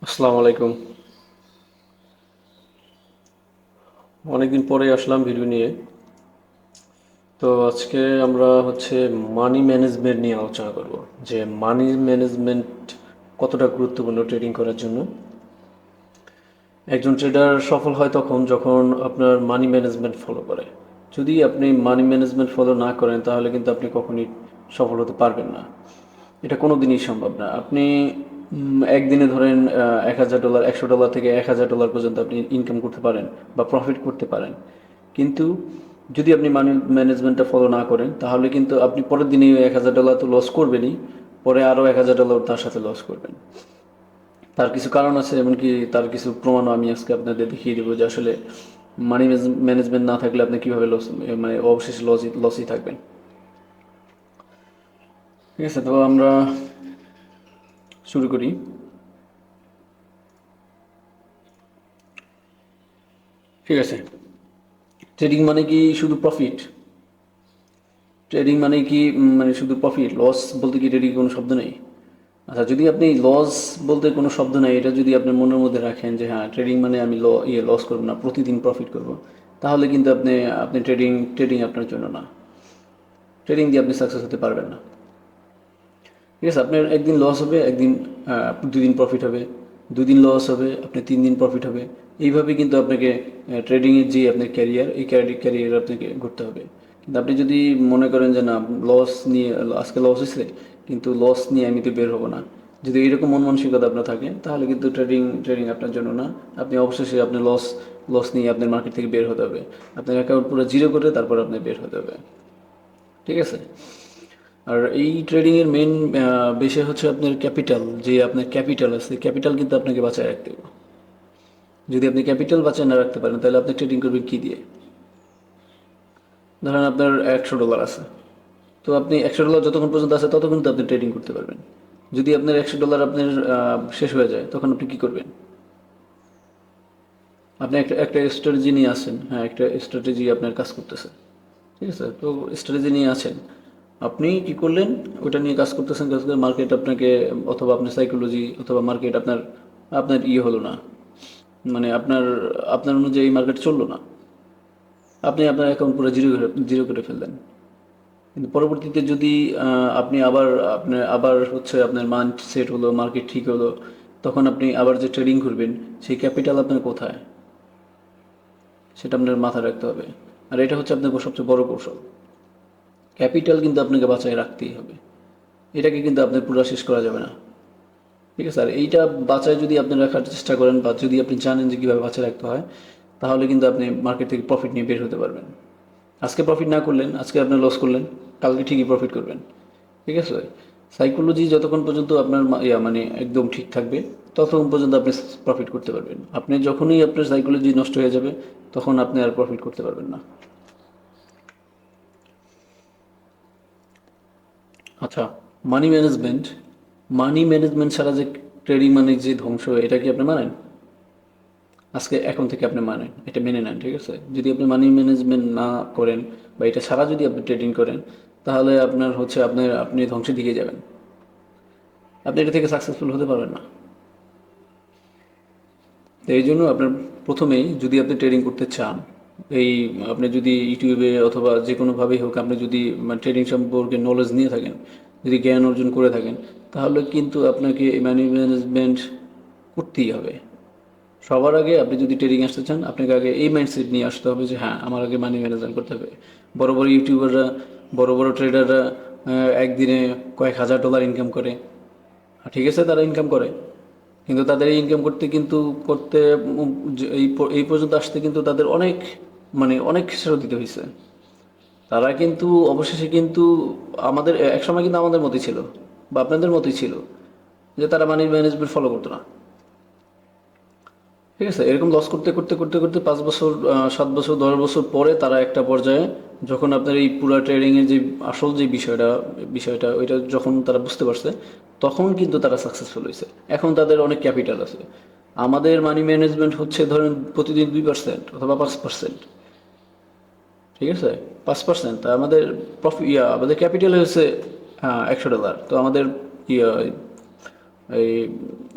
আসসালামু আলাইকুম। অনেকদিন পরে আসলাম ভিডিও নিয়ে। তো আজকে আমরা মানি ম্যানেজমেন্ট নিয়ে আলোচনা করব, যে মানি ম্যানেজমেন্ট কতটা গুরুত্বপূর্ণ ট্রেডিং করার জন্য। একজন ট্রেডার সফল হয় তখন যখন আপনার মানি ম্যানেজমেন্ট ফলো করে। যদি আপনি মানি ম্যানেজমেন্ট ফলো না করেন তাহলে কিন্তু আপনি কখনই সফল হতে পারবেন না। এটা কোনো দিনই সম্ভব না। আপনি একদিনে ধরেন $1,000, $100 থেকে $1,000 পর্যন্ত আপনি ইনকাম করতে পারেন বা প্রফিট করতে পারেন, কিন্তু যদি আপনি মানি ম্যানেজমেন্টটা ফলো না করেন তাহলে কিন্তু আপনি পরের দিনে $1,000 তো লস করবেনই, পরে আরও $1,000 তার সাথে লস করবেন। তার কিছু কারণ আছে, এমনকি তার কিছু প্রমাণও আমি আজকে আপনাদের দেখিয়ে দেবো যে আসলে মানি ম্যানেজমেন্ট না থাকলে আপনি কীভাবে লস, মানে অবশেষে লসই থাকবেন। ঠিক আছে, তো আমরা শুরু করি। ঠিক আছে, ট্রেডিং মানে কি শুধু প্রফিট? ট্রেডিং মানে কি মানে শুধু প্রফিট? লস বলতে কি ট্রেডিং কোনো শব্দ নেই? আচ্ছা, যদি আপনি লস বলতে কোনো শব্দ নেই এটা যদি আপনার মনের মধ্যে রাখেন যে হ্যাঁ ট্রেডিং মানে আমি লস করবো না, প্রতিদিন প্রফিট করব, তাহলে কিন্তু আপনি আপনি ট্রেডিং ট্রেডিং আপনার জন্য না। ট্রেডিং দিয়ে আপনি সাকসেস হতে পারবেন না। ঠিক আছে, আপনার একদিন লস হবে, একদিন 2 দিন প্রফিট হবে, 2 দিন লস হবে, আপনি 3 দিন প্রফিট হবে। এইভাবে কিন্তু আপনাকে ট্রেডিংয়ের যে আপনার ক্যারিয়ার, এই ক্যারিয়ার আপনাকে ঘুরতে হবে। কিন্তু আপনি যদি মনে করেন যে না, লস নিয়ে, আজকে লস হয়েছে কিন্তু লস নিয়ে আমি তো বের হবো না, যদি এইরকম মন মানসিকতা আপনার থাকে তাহলে কিন্তু ট্রেডিং ট্রেডিং আপনার জন্য না। আপনি অবশেষে আপনি লস লস নিয়ে আপনার মার্কেট থেকে বের হতে হবে। আপনার অ্যাকাউন্ট পুরো জিরো করে তারপর আপনি বের হতে হবে। ঠিক আছে, আর এই ট্রেডিংয়ের মেন বিষয় হচ্ছে আপনার ক্যাপিটাল। যে আপনার ক্যাপিটাল আছে, ক্যাপিটাল কিন্তু আপনাকে বাঁচায় রাখতে হবে। যদি আপনি ক্যাপিটাল বাঁচায় না রাখতে পারেন তাহলে আপনি ট্রেডিং করবেন কী দিয়ে? ধরেন আপনার $100 আছে, তো আপনি $100 যতক্ষণ পর্যন্ত আছে ততক্ষণ তো আপনি ট্রেডিং করতে পারবেন। যদি আপনার $100 আপনার শেষ হয়ে যায় তখন আপনি কী করবেন? আপনি একটা একটা স্ট্র্যাটেজি নিয়ে আসেন, হ্যাঁ একটা স্ট্র্যাটেজি আপনার কাজ করতেছে। ঠিক আছে, তো স্ট্র্যাটেজি নিয়ে আছেন, আপনি কি করলেন? ওটা নিয়ে কাজ করতেছেন, কাজ করে মার্কেট আপনাকে, অথবা আপনার সাইকোলজি অথবা মার্কেট আপনার আপনার হলো না, মানে আপনার আপনার অনুযায়ী মার্কেট চললো না, আপনি আপনার অ্যাকাউন্ট পুরো জিরো করে ফেললেন। কিন্তু পরবর্তীতে যদি আপনি আবার আবার আপনার মাইন্ড সেট হলো, মার্কেট ঠিক হলো, তখন আপনি আবার যে ট্রেডিং করবেন, সেই ক্যাপিটাল আপনার কোথায় সেটা আপনার মাথায় রাখতে হবে। আর এটা হচ্ছে আপনার সবচেয়ে বড় কৌশল। ক্যাপিটাল কিন্তু আপনাকে বাঁচায় রাখতেই হবে, এটাকে কিন্তু আপনার পুরো শেষ করা যাবে না। ঠিক আছে, আর এইটা বাঁচায় যদি আপনি রাখার চেষ্টা করেন বা যদি আপনি জানেন যে কীভাবে বাঁচায় রাখতে হয়, তাহলে কিন্তু আপনি মার্কেট থেকে প্রফিট নিয়ে বের হতে পারবেন। আজকে প্রফিট না করলেন, আজকে আপনি লস করলেন, কালকে ঠিকই প্রফিট করবেন। ঠিক আছে, সাইকোলজি যতক্ষণ পর্যন্ত আপনার মানে একদম ঠিক থাকবে ততক্ষণ পর্যন্ত আপনি প্রফিট করতে পারবেন। আপনি যখনই আপনার সাইকোলজি নষ্ট হয়ে যাবে তখন আপনি আর প্রফিট করতে পারবেন না। আচ্ছা, মানি ম্যানেজমেন্ট, মানি ম্যানেজমেন্ট ছাড়া যে ট্রেডিং মানে যে ধ্বংস, এটা কি আপনি মানেন? আজকে এখন থেকে আপনি মানেন, এটা মেনে নেন। ঠিক আছে, যদি আপনি মানি ম্যানেজমেন্ট না করেন বা এটা ছাড়া যদি আপনি ট্রেডিং করেন তাহলে আপনার আপনি ধ্বংসের দিকে যাবেন। আপনি এটা থেকে সাকসেসফুল হতে পারবেন না। তো এই জন্য আপনার প্রথমেই যদি আপনি ট্রেডিং করতে চান, এই আপনি যদি ইউটিউবে অথবা যে কোনোভাবেই হোক আপনি যদি ট্রেডিং সম্পর্কে নলেজ নিয়ে থাকেন, যদি জ্ঞান অর্জন করে থাকেন, তাহলে কিন্তু আপনাকে এই মানি ম্যানেজমেন্ট করতেই হবে। সবার আগে আপনি যদি ট্রেডিং আসতে চান আপনাকে আগে এই মাইন্ডসেট নিয়ে আসতে হবে যে হ্যাঁ আমার আগে মানি ম্যানেজমেন্ট করতে হবে। বড় বড় ইউটিউবাররা, বড় বড় ট্রেডাররা একদিনে কয়েক হাজার ডলার ইনকাম করে। ঠিক আছে, তারা ইনকাম করে, কিন্তু তাদের এই ইনকাম করতে কিন্তু করতে এই পর্যন্ত আসতে কিন্তু তাদের অনেক, মানে অনেক কিছু দিতে হয়েছে। তারা কিন্তু অবশেষে কিন্তু আমাদের একসময় কিন্তু আমাদের মতোই ছিল বা আপনাদের মতোই ছিল, যে তারা মানি ম্যানেজমেন্ট ফলো করতো না। ঠিক আছে, এরকম লস করতে করতে করতে করতে 5 বছর, 7 বছর, 10 বছর পরে তারা একটা পর্যায়ে, যখন আপনার এই পুরা ট্রেডিংয়ের যে আসল যে বিষয়টা ওইটা যখন তারা বুঝতে পারছে, তখন কিন্তু তারা সাকসেসফুল হয়েছে। এখন তাদের অনেক ক্যাপিটাল আছে। আমাদের মানি ম্যানেজমেন্ট হচ্ছে ধরেন প্রতিদিন 2% অথবা 5%। ঠিক আছে, 5%, তা আমাদের আমাদের ক্যাপিটাল হচ্ছে $100, তো আমাদের ইয়া এই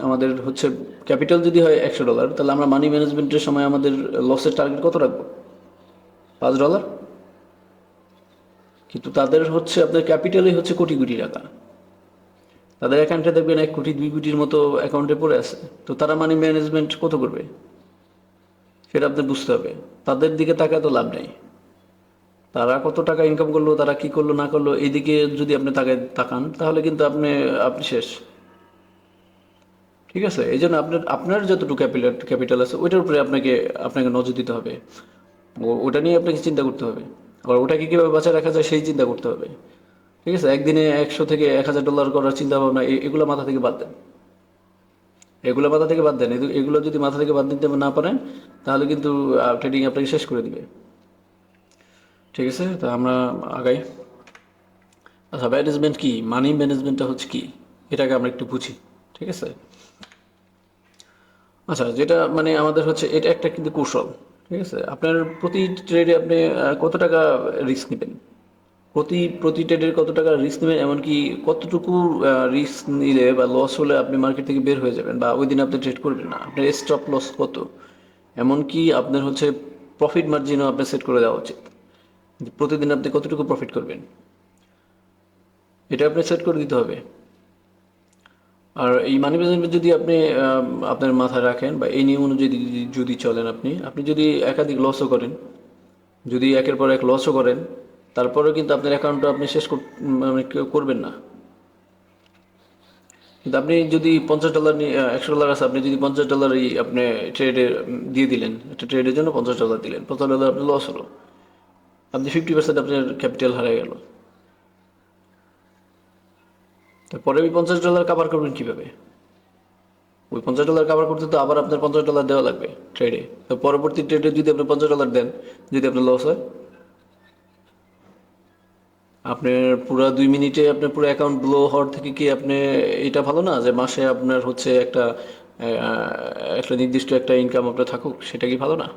আমাদের হচ্ছে ক্যাপিটাল যদি হয় $100, তাহলে আমরা মানি ম্যানেজমেন্টের সময় আমাদের লসের টার্গেট কত রাখবো? $5। কিন্তু তাদের হচ্ছে আপনার ক্যাপিটালই হচ্ছে কোটি কোটি টাকা। তাদের অ্যাকাউন্টে দেখবেন 1 কোটি 2 কোটির মতো অ্যাকাউন্টে পড়ে আছে। তো তারা মানি ম্যানেজমেন্ট কত করবে সেটা আপনার বুঝতে হবে। তাদের দিকে তাকায় তো লাভ নেই। তারা কত টাকা ইনকাম করলো, তারা কি করলো না করলো, এইদিকে যদি আপনি তাকান তাহলে কিন্তু আপনি আপনি শেষ। ঠিক আছে, এই জন্য আপনার আপনার যতটুকু ক্যাপিটাল আছে ওইটার উপরে আপনাকে আপনাকে নজর দিতে হবে। ওটা নিয়ে আপনাকে চিন্তা করতে হবে। আবার ওটাকে কীভাবে বাঁচায় রাখা যায় সেই চিন্তা করতে হবে। ঠিক আছে, একদিনে 100 থেকে $1000 করার চিন্তা ভাবনা এগুলো মাথা থেকে বাদ দেন। এগুলো মাথা থেকে বাদ দেন। এগুলো যদি মাথা থেকে বাদ দিতে না পারেন তাহলে কিন্তু ট্রেডিং আপনাকে শেষ করে দিবে। ঠিক আছে, তা আমরা আগাই। আচ্ছা, ম্যানেজমেন্ট কি, মানি ম্যানেজমেন্টটা হচ্ছে কি, এটাকে আমরা একটু বুঝি। ঠিক আছে, আচ্ছা, যেটা মানে আমাদের হচ্ছে এটা একটা কিন্তু কৌশল। ঠিক আছে, আপনার প্রতি ট্রেডে আপনি কত টাকা রিস্ক নেবেন, প্রতি প্রতি ট্রেডের কত টাকা রিস্ক নেবেন, এমনকি কতটুকু রিস্ক নিলে বা লস হলে আপনি মার্কেট থেকে বের হয়ে যাবেন বা ওই দিন আপনি ট্রেড করবেন না, আপনার স্টপ লস কত, এমনকি আপনার হচ্ছে প্রফিট মার্জিনও আপনার সেট করে দেওয়া উচিত। প্রতিদিন আপনি কতটুকু প্রফিট করবেন এটা আপনি সেট করে দিতে হবে। আর এই মানি ম্যানেজমেন্ট যদি আপনি আপনার মাথায় রাখেন বা এই নিয়ম অনুযায়ী যদি চলেন, আপনি আপনি যদি একাধিক লসও করেন, যদি একের পর এক লসও করেন, তারপরেও কিন্তু আপনার অ্যাকাউন্টটা আপনি শেষ মানে করবেন না। কিন্তু আপনি যদি $50 নিয়ে $100 আছে, আপনি যদি $50 আপনি ট্রেডে দিয়ে দিলেন, একটা ট্রেডের জন্য $50 দিলেন, $50 আপনার লস হলো, আপনি 50% আপনার ক্যাপিটাল হারিয়ে গেল। তারপরে ওই $50 কাভার করবেন কিভাবে? ওই $50 কাভার করতে তো আবার আপনার $50 দেওয়া লাগবে ট্রেডে। তো পরবর্তী ট্রেডে যদি আপনি $50 দেন, যদি আপনার লস হয়, আপনার পুরো 2 মিনিটে আপনার পুরো অ্যাকাউন্ট ব্লো হওয়ার থেকে কি আপনি, এটা ভালো না যে মাসে আপনার হচ্ছে একটা নির্দিষ্ট একটা ইনকাম আপনার থাকুক, সেটা কি ভালো না?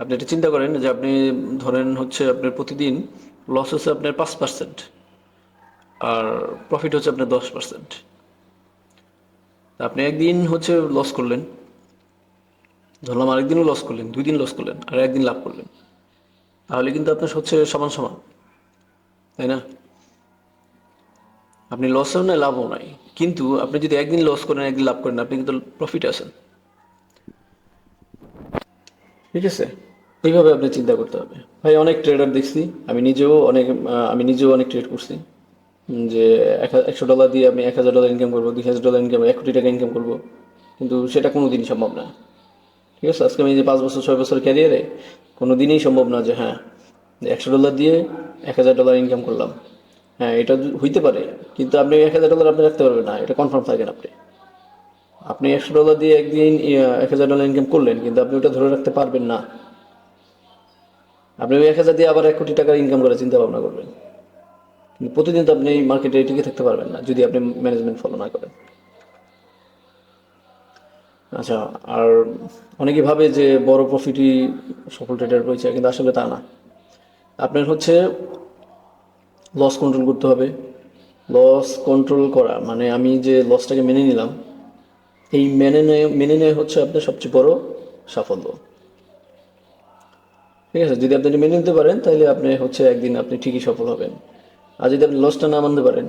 আপনি এটা চিন্তা করেন যে আপনি ধরেন হচ্ছে আপনার প্রতিদিন লস হচ্ছে আপনার 5% আর প্রফিট হচ্ছে আপনার 10%। তা আপনি একদিন হচ্ছে লস করলেন, ধরলাম আরেকদিনও লস করলেন, 2 দিন লস করলেন আর একদিন লাভ করলেন, তাহলে কিন্তু আপনার হচ্ছে সমান সমান, তাই না? আপনি লসও নাই লাভও নাই, কিন্তু আপনি যদি একদিন লস করেন একদিন লাভ করেন, আপনি কিন্তু প্রফিট আছেন। ঠিক আছে, এইভাবে আপনি চিন্তা করতে হবে। ভাই, অনেক ট্রেডার দেখছি, আমি নিজেও অনেক ট্রেড করছি, যে $100 দিয়ে আমি $1000 ইনকাম করবো, $2000 ইনকাম, 1 কোটি টাকা ইনকাম করবো, কিন্তু সেটা কোনো দিনই সম্ভব না। ঠিক আছে, আজকে আমি যে 5 বছর 6 বছর ক্যারিয়ারে কোনো দিনই সম্ভব না যে হ্যাঁ, $100 দিয়ে $1000 ইনকাম করলাম। হ্যাঁ, এটা হইতে পারে, কিন্তু আপনি $1000 আপনি রাখতে পারবেন না, এটা কনফার্ম থাকেন। আপনি আপনি $100 দিয়ে একদিন $1000 ইনকাম করলেন, কিন্তু আপনি ওটা ধরে রাখতে পারবেন না। আপনি ওই 1000 দিয়ে আবার 1 কোটি টাকা ইনকাম করার চিন্তা ভাবনা করবেন, কিন্তু প্রতিদিন তো আপনি এই মার্কেটে টিকে থাকতে পারবেন না যদি আপনি ম্যানেজমেন্ট ফলো না করেন। আচ্ছা, আর অনেকে ভাবে যে বড় প্রফিটই সফল ট্রেডার পরিচয়, কিন্তু আসলে তা না। আপনার হচ্ছে লস কন্ট্রোল করতে হবে। লস কন্ট্রোল করা মানে আমি যে লসটাকে মেনে নিলাম, এই মেনে নেওয়া হচ্ছে আপনার সবচেয়ে বড় সাফল্য। ঠিক আছে, যদি আপনি এটা মেনে নিতে পারেন তাহলে আপনি হচ্ছে একদিন আপনি ঠিকই সফল হবেন। আর যদি আপনি লসটা না মানতে পারেন,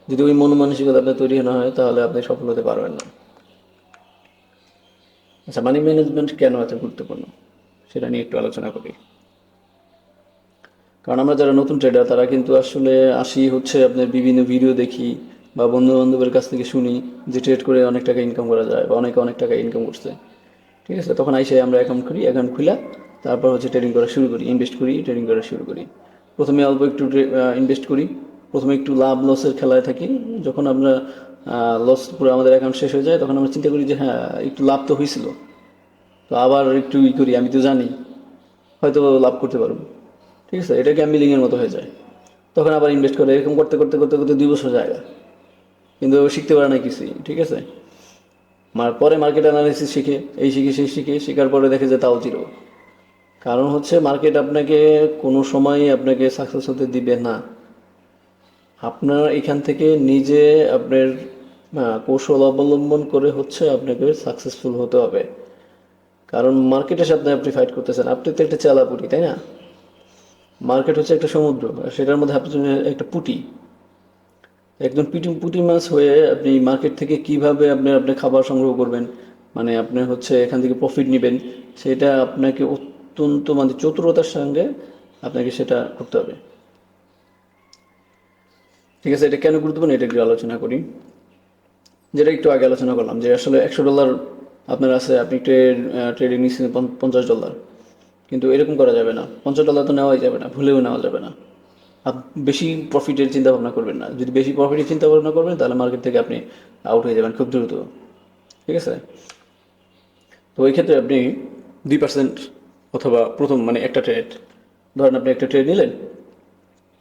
যদি ওই মন মানসিকতা আপনার তৈরি না হয়, তাহলে আপনি সফল হতে পারবেন না। আচ্ছা, মানি ম্যানেজমেন্ট কেন এত গুরুত্বপূর্ণ সেটা নিয়ে একটু আলোচনা করি। কারণ আমরা যারা নতুন ট্রেডার তারা কিন্তু আসলে আসি হচ্ছে আপনার বিভিন্ন ভিডিও দেখি বা বন্ধু বান্ধবের কাছ থেকে শুনি যে ট্রেড করে অনেক টাকা ইনকাম করা যায় বা অনেকে অনেক টাকা ইনকাম করছে। ঠিক আছে, তখন আইসে আমরা অ্যাকাউন্ট করি, অ্যাকাউন্ট খুলে তারপর হচ্ছে ট্রেডিং করা শুরু করি, ইনভেস্ট করি, ট্রেডিং করা শুরু করি। প্রথমে অল্প একটু ইনভেস্ট করি, প্রথমে একটু লাভ লসের খেলায় থাকি। যখন আমরা লস পুরো আমাদের অ্যাকাউন্ট শেষ হয়ে যায়, তখন আমরা চিন্তা করি যে হ্যাঁ, একটু লাভ তো হয়েছিল, তো আবার একটু করি, আমি তো জানি হয়তো লাভ করতে পারবো। ঠিক আছে, এটা গ্যাম্বলিংয়ের মতো হয়ে যায়। তখন আবার ইনভেস্ট করে, এরকম করতে করতে করতে করতে 2 বছর যায়, কিন্তু শিখতে পারে না কিছুই। ঠিক আছে, পরে মার্কেট অ্যানালিসিস শিখে, এই শিখে সেই শিখে, শেখার পরে দেখে যে তাও জিরো। কারণ হচ্ছে মার্কেট আপনাকে কোনো সময়ই আপনাকে সাকসেস হতে দিবে না। আপনার এখান থেকে নিজে আপনার কৌশল অবলম্বন করে হচ্ছে আপনাকে সাকসেসফুল হতে হবে। কারণ মার্কেটের সাথে আপনি ফাইট করতেছেন, আপনি তো একটা চেলাপুটি, তাই না? মার্কেট হচ্ছে একটা সমুদ্র, আর সেটার মধ্যে আপনি একটা পুঁটি, একজন পুঁটি পুঁটি মাছ হয়ে আপনি মার্কেট থেকে কিভাবে আপনি আপনার খাবার সংগ্রহ করবেন, মানে আপনি হচ্ছে এখান থেকে প্রফিট নেবেন, সেটা আপনাকে অত্যন্ত মানে চতুরতার সঙ্গে আপনাকে সেটা করতে হবে। ঠিক আছে, এটা কেন গুরুত্বপূর্ণ এটা একটু আলোচনা করি। যেটা একটু আগে আলোচনা করলাম যে আসলে $100 আপনার আছে, আপনি ট্রেডিং নিচ্ছেন $50, কিন্তু এরকম করা যাবে না। $50 তো নেওয়াই যাবে না, ভুলেও নেওয়া যাবে না। বেশি প্রফিটের চিন্তা ভাবনা করবেন না। যদি বেশি প্রফিটের চিন্তা ভাবনা করবেন তাহলে মার্কেট থেকে আপনি আউট হয়ে যাবেন খুব দ্রুত। ঠিক আছে, তো ওই ক্ষেত্রে আপনি 2% অথবা প্রথম মানে একটা ট্রেড, ধরেন আপনি একটা ট্রেড নিলেন,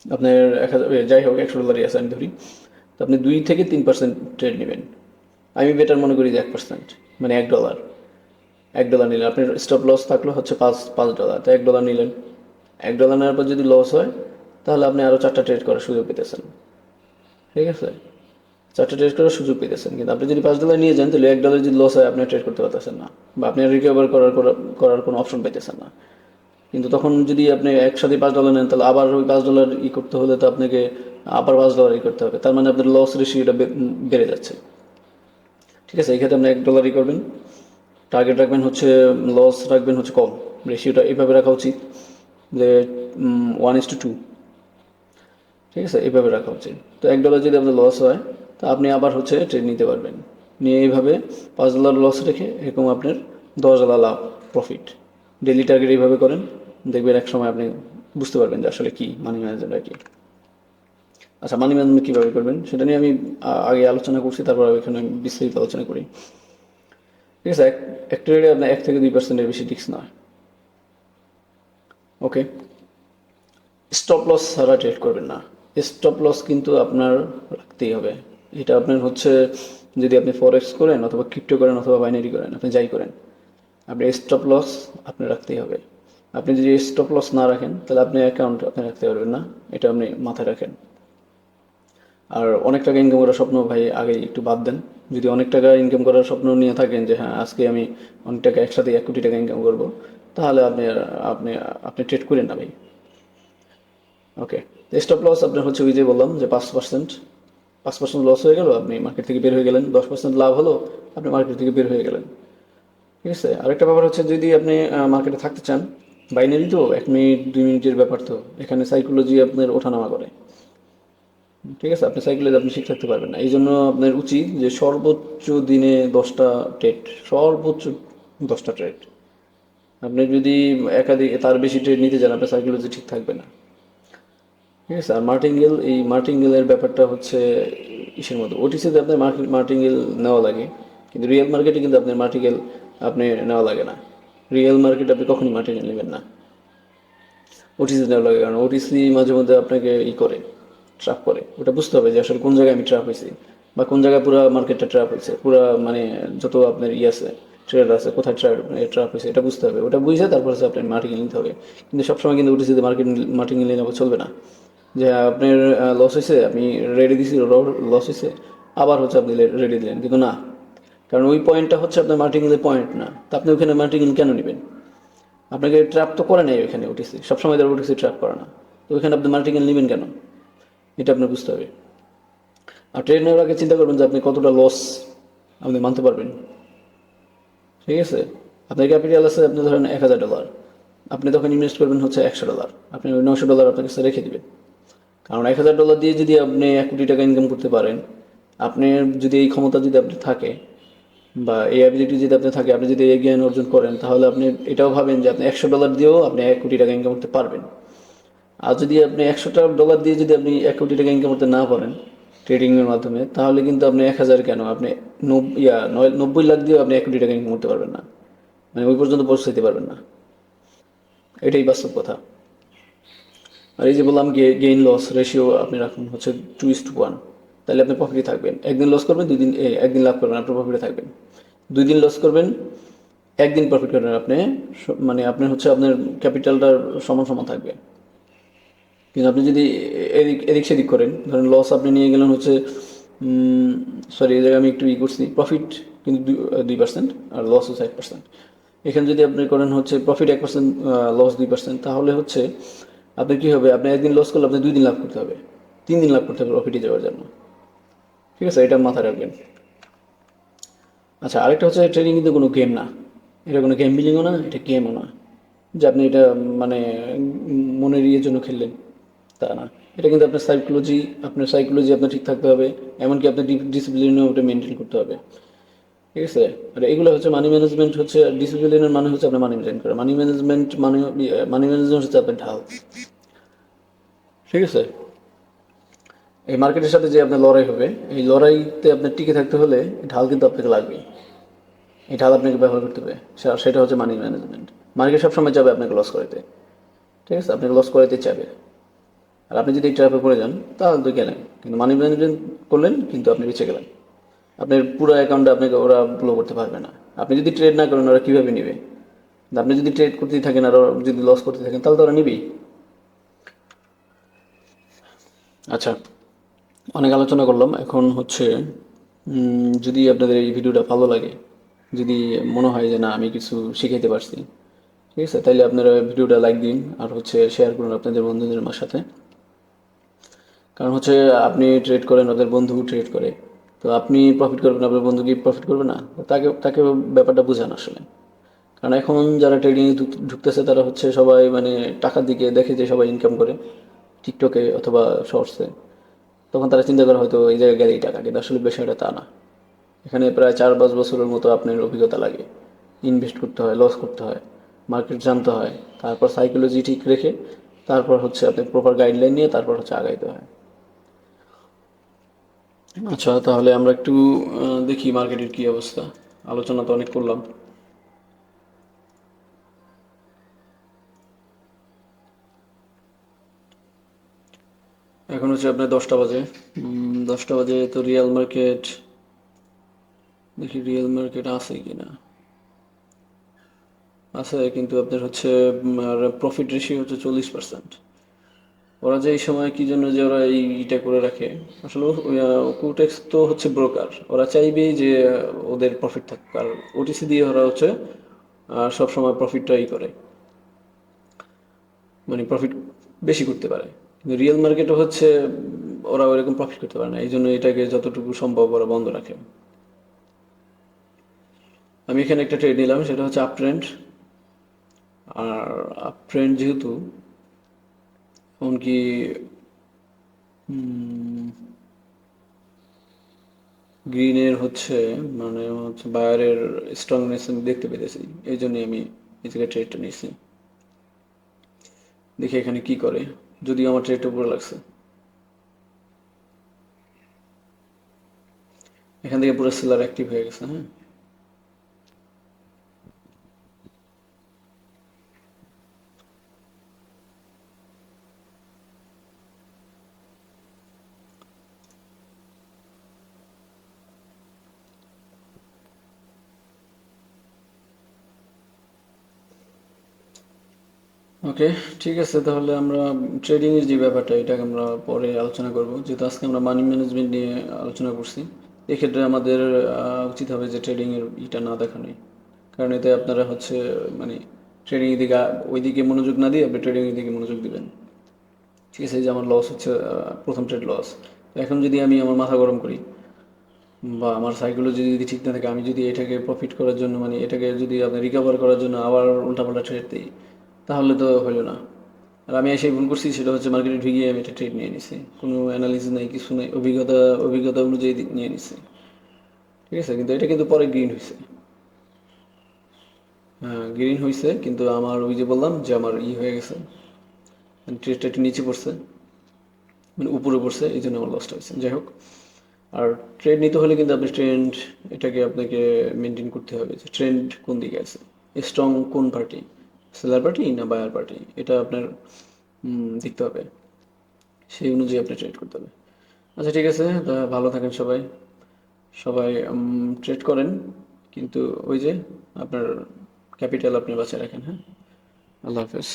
আপনার 1000 যাই হোক $100 আছে আমি ধরি, তো আপনি 2 থেকে 3% ট্রেড নেবেন। আমি বেটার মনে করি যে 1%, মানে $1, $1 নিলেন, আপনার স্টপ লস থাকলো হচ্ছে $5, তো $1 নিলেন। $1 নেওয়ার পর যদি লস হয় তাহলে আপনি আরও 4টা ট্রেড করার সুযোগ পেতেছেন। ঠিক আছে, 4টা ট্রেড করার সুযোগ পেতেছেন, কিন্তু আপনি যদি $5 নিয়ে যান তাহলে $1 যদি লস হয় আপনি ট্রেড করতে পারতেছেন না, বা আপনি রিকভার করার কোনো অপশন পাইতেছেন না। কিন্তু তখন যদি আপনি একসাথে $5 নেন তাহলে আবার ওই $5 করতে হলে তো আপনাকে আবার $5 করতে হবে, তার মানে আপনার লস রেশিওটা বেড়ে যাচ্ছে। ঠিক আছে, এই ক্ষেত্রে আপনি $1 করবেন, টার্গেট রাখবেন হচ্ছে, লস রাখবেন হচ্ছে কম, রেশিওটা এইভাবে রাখা উচিত যে 1:2। ঠিক আছে, এইভাবে রাখা উচিত। তো $1 যদি আপনার লস হয় তা আপনি আবার হচ্ছে ট্রেড নিতে পারবেন, নিয়ে এইভাবে $5 লস রেখে এরকম আপনার $10 লাভ, প্রফিট। ডেলি টার্গেট এইভাবে করেন, দেখবেন এক সময় আপনি বুঝতে পারবেন যে আসলে কি মানি ম্যানেজমেন্ট কি। আচ্ছা, মানি ম্যানেজমেন্ট কীভাবে করবেন সেটা নিয়ে আমি আগে আলোচনা করছি, তারপর এখানে বিস্তারিত আলোচনা করি। ঠিক আছে, এক ট্রেডে আপনার 1 থেকে 2%-এর বেশি রিস্ক নয়। ওকে, স্টপ লস ছাড়া ট্রেড করবেন না। স্টপ লস কিন্তু আপনার রাখতেই হবে। এটা আপনার হচ্ছে, যদি আপনি ফরেক্স করেন অথবা ক্রিপ্টো করেন অথবা বাইনারি করেন, আপনি যাই করেন, আপনি স্টপ লস আপনি রাখতেই হবে। আপনি যদি স্টপ লস না রাখেন তাহলে আপনি অ্যাকাউন্ট আপনি রাখতে পারবেন না, এটা আপনি মাথায় রাখেন। আর অনেক টাকা ইনকাম করার স্বপ্ন ভাই আগে একটু বাদ দেন। যদি অনেক টাকা ইনকাম করার স্বপ্ন নিয়ে থাকেন যে হ্যাঁ আজকে আমি অনেক টাকা একসাথে 1 কোটি টাকা ইনকাম করব, তাহলে আপনি আপনি ট্রেড করেন না ভাই। ওকে, স্টপ লস আপনার হচ্ছে ওই যে বললাম যে 5%, 5% লস হয়ে গেল, আপনি মার্কেট থেকে বের হয়ে গেলেন। 10% লাভ হলো, আপনি মার্কেট থেকে বের হয়ে গেলেন। ঠিক আছে, আরেকটা ব্যাপার হচ্ছে যদি আপনি মার্কেটে থাকতে চান, বাইনারি তো 1 মিনিট 2 মিনিটের ব্যাপার, তো এখানে সাইকোলজি আপনার ওঠানামা করে। ঠিক আছে, আপনি সাইকোলজি আপনি ঠিক থাকতে পারবেন না, এই জন্য আপনার উচিত যে সর্বোচ্চ দিনে 10টা ট্রেড, সর্বোচ্চ 10টা ট্রেড। আপনি যদি একাধিক তার বেশি ট্রেড নিতে চান আপনার সাইকোলজি ঠিক থাকবে না। ঠিক আছে, আর মার্টিঙ্গেল, এই মার্টিঙ্গেলের ব্যাপারটা হচ্ছে ইসের মতো, ওটিসিতে আপনার মার্টিঙ্গেল নেওয়া লাগে, কিন্তু রিয়েল মার্কেটে কিন্তু আপনার মার্টিঙ্গেল আপনি নেওয়া লাগে না। রিয়েল মার্কেটে আপনি কখনই মার্টিঙ্গেল নেবেন না, ওটিসি নেওয়া লাগে। কারণ ওটিসি মাঝে মধ্যে আপনাকে করে ট্র্যাপ করে, ওটা বুঝতে হবে যে আসলে কোন জায়গায় আমি ট্র্যাপ হয়েছি, বা কোন জায়গায় পুরো মার্কেটটা ট্র্যাপ হয়েছে, পুরো মানে যত আপনার আছে ট্রেডার আছে কোথায় ট্র্যাপ হয়েছে এটা বুঝতে হবে। ওটা বুঝে তারপর হচ্ছে আপনার মার্টিঙ্গেল নিতে হবে। কিন্তু সবসময় কিন্তু ওটিসিতে মার্টিঙ্গেল নিলে চলবে না, যে আপনার লস হয়েছে, আপনি রেডি দিছি, লস হয়েছে, আবার হচ্ছে আপনি রেডি দিলেন, কিন্তু না, কারণ ওই পয়েন্টটা হচ্ছে আপনার মার্টিঙ্গেলের পয়েন্ট না, তা আপনি ওখানে মার্টিঙ্গেল কেন নেবেন? আপনাকে ট্র্যাপ তো করে নেই ওইখানে ওটিসি, সবসময় তার ওটিসি ট্র্যাপ করে না, তো ওইখানে আপনি মার্টিঙ্গেল নেবেন কেন, এটা আপনার বুঝতে হবে। আর ট্রেড নেওয়ার আগে চিন্তা করবেন যে আপনি কতটা লস আপনি মানতে পারবেন। ঠিক আছে, আপনার ক্যাপিটাল আছে আপনি ধরেন $1000, আপনি তখন ইনভেস্ট করবেন হচ্ছে $100, আপনি ওই $900 আপনার কাছে রেখে দেবেন। কারণ $1000 দিয়ে যদি আপনি 1 কোটি টাকা ইনকাম করতে পারেন, আপনার যদি এই ক্ষমতা যদি আপনার থাকে, বা এই অ্যাবিলিটি যদি আপনার থাকে, আপনি যদি এই জ্ঞান অর্জন করেন, তাহলে আপনি এটাও ভাবেন যে আপনি $100 দিয়েও আপনি 1 কোটি টাকা ইনকাম করতে পারবেন। আর যদি আপনি $100 দিয়ে যদি আপনি 1 কোটি টাকা ইনকাম করতে না পারেন ট্রেডিংয়ের মাধ্যমে, তাহলে কিন্তু আপনি 1000 কেন, আপনি 90 লাখ দিয়েও আপনি 1 কোটি টাকা ইনকাম করতে পারবেন না, মানে ওই পর্যন্ত পৌঁছাতে পারবেন না। এটাই বাস্তব কথা। আর এই যে বললাম গেইন লস রেশিও আপনি রাখুন হচ্ছে 2:1, তাহলে আপনি প্রফিটে থাকবেন। একদিন লস করবেন, একদিন লাভ করবেন, আপনি প্রফিটে থাকবেন। 2 দিন লস করবেন, একদিন প্রফিট করবেন, আপনি মানে আপনি হচ্ছে আপনার ক্যাপিটালটার সমান সমান থাকবে। কিন্তু আপনি যদি এদিক এদিক সেদিক করেন, ধরেন লস আপনি নিয়ে গেলেন হচ্ছে সরি, এই জায়গায় আমি একটু করছি, প্রফিট কিন্তু 2%, আর লস হচ্ছে 1%। এখানে যদি আপনি করেন হচ্ছে প্রফিট 1%, লস 2%, তাহলে হচ্ছে আপনি কী হবে, আপনি একদিন লস করলে আপনি 2 দিন লাভ করতে হবে, 3 দিন লাভ করতে হবে প্রফিটে যাওয়ার জন্য। ঠিক আছে, এটা মাথায় রাখবেন। আচ্ছা, আরেকটা হচ্ছে ট্রেডিং কিন্তু কোনো গেম না, এটা কোনো গ্যাম্বলিংও না, এটা গেমও না যে আপনি এটা মানে মনের ইয়ের জন্য খেললেন, তা না। এটা কিন্তু আপনার সাইকোলজি আপনার ঠিক থাকতে হবে, এমনকি আপনার ডিসিপ্লিনও ওটা মেনটেন করতে হবে। ঠিক আছে, আর এগুলো হচ্ছে মানি ম্যানেজমেন্ট, হচ্ছে ডিসিপ্লিনের মানে হচ্ছে আপনার মানি ম্যানেজমেন্ট করা, মানি ম্যানেজমেন্ট হচ্ছে আপনার ঢাল। ঠিক আছে, এই মার্কেটের সাথে যে আপনার লড়াই হবে, এই লড়াইতে আপনার টিকে থাকতে হলে ঢাল কিন্তু আপনাকে লাগবেই, এই ঢাল আপনাকে ব্যবহার করতে হবে। সেটা হচ্ছে মানি ম্যানেজমেন্ট। মার্কেট সবসময় চাবে আপনাকে লস করাইতে। ঠিক আছে, আপনাকে লস করাইতে চাবে, আর আপনি যদি এই ট্র্যাপে পড়ে যান তাহলে তো গেলেন, কিন্তু মানি ম্যানেজমেন্ট করলেন কিন্তু আপনি বেঁচে গেলেন। আপনার পুরো অ্যাকাউন্টে আপনাকে ওরা ব্লো করতে পারবে না। আপনি যদি ট্রেড না করেন ওরা কীভাবে নেবে? আপনি যদি ট্রেড করতেই থাকেন আর ওরা যদি লস করতে থাকেন তাহলে তো ওরা নিবেই। আচ্ছা, অনেক আলোচনা করলাম, এখন হচ্ছে যদি আপনাদের এই ভিডিওটা ভালো লাগে, যদি মনে হয় যে না আমি কিছু শিখাইতে পারছি, ঠিক আছে, তাইলে আপনারা ভিডিওটা লাইক দিন আর হচ্ছে শেয়ার করুন আপনাদের বন্ধুদের সাথে। কারণ হচ্ছে আপনি ট্রেড করেন, ওদের বন্ধু ট্রেড করে, তো আপনি প্রফিট করবেন, আপনার বন্ধু কি প্রফিট করবে না? তাকে তাকে ব্যাপারটা বুঝান আসলে। কারণ এখন যারা ট্রেডিংয়ে ঢুকতেছে তারা হচ্ছে সবাই মানে টাকার দিকে দেখে যে সবাই ইনকাম করে টিকটকে অথবা শর্টসে, তখন তারা চিন্তা করে হয়তো এই জায়গায় গেলেই টাকা, কিন্তু আসলে বিষয়টা তা না। এখানে প্রায় 4-5 বছরের মতো আপনার অভিজ্ঞতা লাগে, ইনভেস্ট করতে হয়, লস করতে হয়, মার্কেট জানতে হয়, তারপর সাইকোলজি ঠিক রেখে তারপর হচ্ছে আপনি প্রপার গাইডলাইন নিয়ে তারপর হচ্ছে আগাইতে হয়। আচ্ছা, তাহলে আমরা একটু দেখি মার্কেটের কী অবস্থা। আলোচনা তো অনেক করলাম। এখন হচ্ছে আপনার 10টা বাজে। 10টা বাজে তো রিয়েল মার্কেট, দেখি রিয়েল মার্কেট আছে কি না। আছে, কিন্তু আপনার হচ্ছে প্রফিট রেশিও হচ্ছে 40%। ওরা যে এই সময় কি জন্য যে ওরা এইটা করে রাখে, আসলে কুটেক্স তো হচ্ছে ব্রোকার, ওরা চাইবেই যে ওদের প্রফিট থাকুক, আর ওটিসি দিয়ে ওরা হচ্ছে সবসময় প্রফিটটাই করে, মানে প্রফিট বেশি করতে পারে। কিন্তু রিয়েল মার্কেটও হচ্ছে ওরা ওইরকম প্রফিট করতে পারে না, এই জন্য এটাকে যতটুকু সম্ভব ওরা বন্ধ রাখে। আমি এখানে একটা ট্রেড নিলাম, সেটা হচ্ছে আপ ট্রেন্ড। আর আপ ট্রেন্ড যেহেতু, এমনকি গ্রিনের হচ্ছে মানে হচ্ছে বায়ারের স্ট্রংনেস আমি দেখতে পেতেছি, এই জন্যই আমি এই জায়গায় ট্রেডটা নিয়েছি। দেখি এখানে কি করে, যদি আমার ট্রেডটা উপরে লাগছে, এখান থেকে পুরো সেলার অ্যাক্টিভ হয়ে গেছে। হ্যাঁ, ওকে, ঠিক আছে, তাহলে আমরা ট্রেডিং এর যে ব্যাপারটা এটা আমরা পরে আলোচনা করব, যেহেতু আজকে আমরা মানি ম্যানেজমেন্ট নিয়ে আলোচনা করছি। এক্ষেত্রে আমাদের উচিত হবে যে ট্রেডিং এর ইটা না দেখানোই, কারণ এতে আপনারা হচ্ছে মানে ট্রেডিং এর দিকে ওইদিকে মনোযোগ না দিয়ে আপনি ট্রেডিং এর দিকে মনোযোগ দিবেন। ঠিক আছে, যে আমার লস হচ্ছে, প্রথম ট্রেড লস, এখন যদি আমি আমার মাথা গরম করি বা আমার সাইকোলজি যদি ঠিক না থাকে, আমি যদি এটাকে প্রফিট করার জন্য মানে এটাকে যদি আপনি রিকভার করার জন্য আবার উল্টাপাল্টা ট্রেড দিই, তাহলে তো হলো না। আর আমি এসে ভুল করছি, সেটা হচ্ছে মার্কেটে ঢুকিয়ে আমি একটা ট্রেড নিয়ে নিছি, কোনো অ্যানালিসিস নাই, কিছু নাই, অভিজ্ঞতা অনুযায়ী নিয়ে নিছি। ঠিক আছে, কিন্তু এটা কিন্তু পরে গ্রিন হয়েছে। হ্যাঁ, গ্রিন হয়েছে, কিন্তু আমার ওই যে বললাম যে আমার হয়ে গেছে, ট্রেডটা একটু নিচে পড়ছে, মানে উপরে পড়ছে, এই জন্য আমার লসটা হয়েছে। যাই হোক, আর ট্রেড নিতে হলে কিন্তু আপনি ট্রেন্ড, এটাকে আপনাকে মেনটেন করতে হবে যে ট্রেন্ড কোন দিকে আছে, স্ট্রং কোন পার্টি, সেলার পার্টি না বায়ার পার্টি, এটা আপনার দেখতে হবে, সেই অনুযায়ী আপনি ট্রেড করতে হবে। আচ্ছা, ঠিক আছে, তা ভালো থাকেন সবাই। সবাই ট্রেড করেন, কিন্তু ওই যে আপনার ক্যাপিটাল আপনি বাঁচিয়ে রাখেন। হ্যাঁ, আল্লাহ হাফেজ।